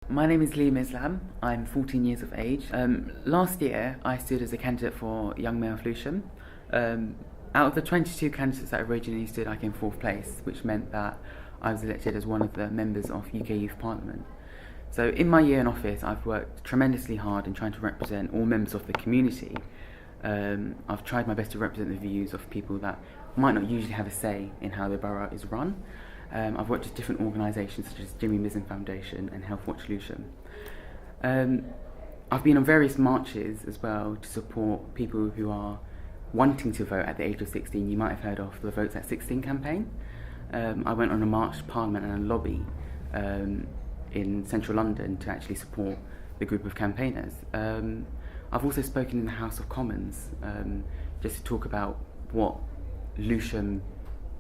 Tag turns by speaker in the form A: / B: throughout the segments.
A: My name is Lewisham. I'm 14 years of age. Last year, I stood as a candidate for Young Mayor of Lewisham. Out of the 22 candidates that originally stood, I came fourth place, which meant that I was elected as one of the members of UK Youth Parliament. So in my year in office, I've worked tremendously hard in trying to represent all members of the community. I've tried my best to represent the views of people that might not usually have a say in how the borough is run. I've worked with different organisations such as Jimmy Mizzen Foundation and Health Watch Lewisham. I've been on various marches as well to support people who are wanting to vote at the age of 16. You might have heard of the Votes at 16 campaign. I went on a march to Parliament and a lobby in central London to actually support the group of campaigners. I've also spoken in the House of Commons just to talk about what Lewisham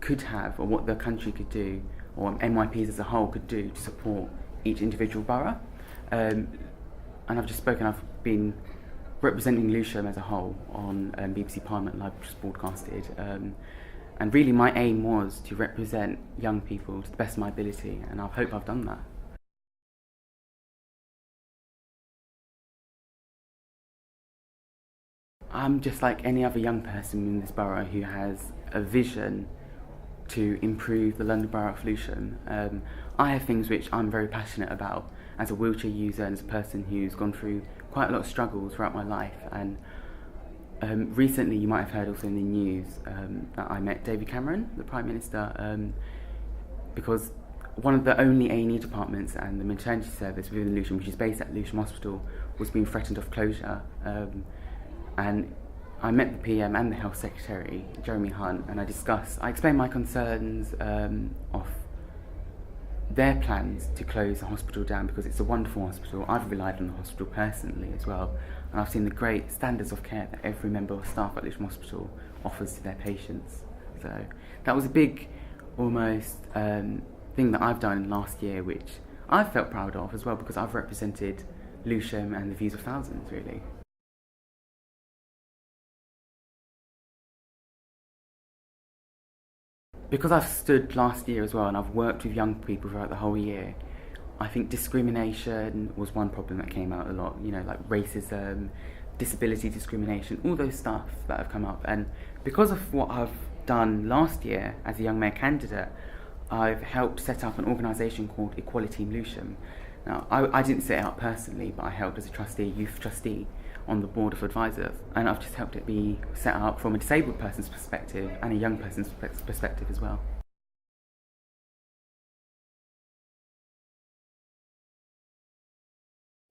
A: could have, or what the country could do, or NYPs as a whole could do to support each individual borough. And I've just spoken, I've been representing Lewisham as a whole on BBC Parliament Live, which was broadcasted. And really my aim was to represent young people to the best of my ability, and I hope I've done that. I'm just like any other young person in this borough who has a vision to improve the London Borough of Lewisham. I have things which I'm very passionate about as a wheelchair user and as a person who's gone through quite a lot of struggles throughout my life. And recently you might have heard also in the news that I met David Cameron, the Prime Minister, because one of the only A&E departments and the maternity service within Lewisham, which is based at Lewisham Hospital, was being threatened of closure. And I met the PM and the Health Secretary, Jeremy Hunt, and I explained my concerns of their plans to close the hospital down, because it's a wonderful hospital. I've relied on the hospital personally as well, and I've seen the great standards of care that every member of staff at Lewisham Hospital offers to their patients. So that was a big, almost, thing that I've done last year, which I've felt proud of as well, because I've represented Lewisham and the views of thousands, really. Because I've stood last year as well, and I've worked with young people throughout the whole year, I think discrimination was one problem that came out a lot, like racism, disability discrimination, all those stuff that have come up. And because of what I've done last year as a young mayor candidate, I've helped set up an organisation called Equality in Lewisham. Now, I didn't set it up personally, but I helped as a trustee, youth trustee, on the board of advisors, and I've just helped it be set up from a disabled person's perspective and a young person's perspective as well.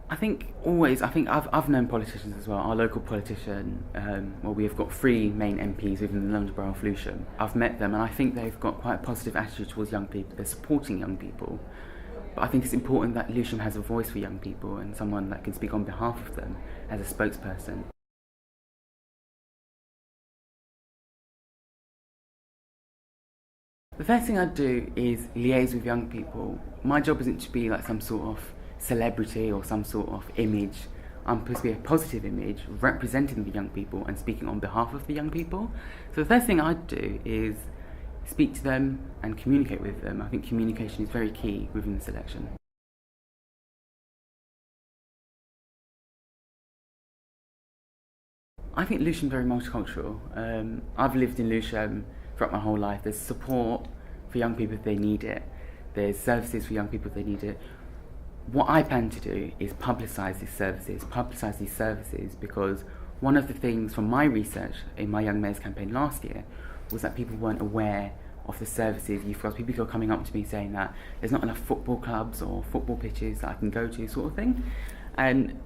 A: I think I've known politicians as well. Our local politician, we have got 3 main MPs within the London Borough of Lewisham. I've met them, and I think they've got quite a positive attitude towards young people. They're supporting young people. But I think it's important that Lewisham has a voice for young people and someone that can speak on behalf of them as a spokesperson. The first thing I'd do is liaise with young people. My job isn't to be like some sort of celebrity or some sort of image. I'm supposed to be a positive image, representing the young people and speaking on behalf of the young people. So the first thing I'd do is speak to them and communicate with them. I think communication is very key within this election. I think Lewisham's very multicultural. I've lived in Lewisham throughout my whole life. There's support for young people if they need it. There's services for young people if they need it. What I plan to do is publicise these services, because one of the things from my research in my Young Mayors campaign last year was that people weren't aware of the services you've got. People are coming up to me saying that there's not enough football clubs or football pitches that I can go to, sort of thing. And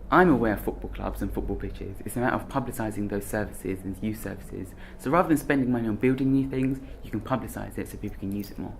A: I'm aware of football clubs and football pitches. It's a matter of publicising those services and youth services. So rather than spending money on building new things, you can publicise it so people can use it more.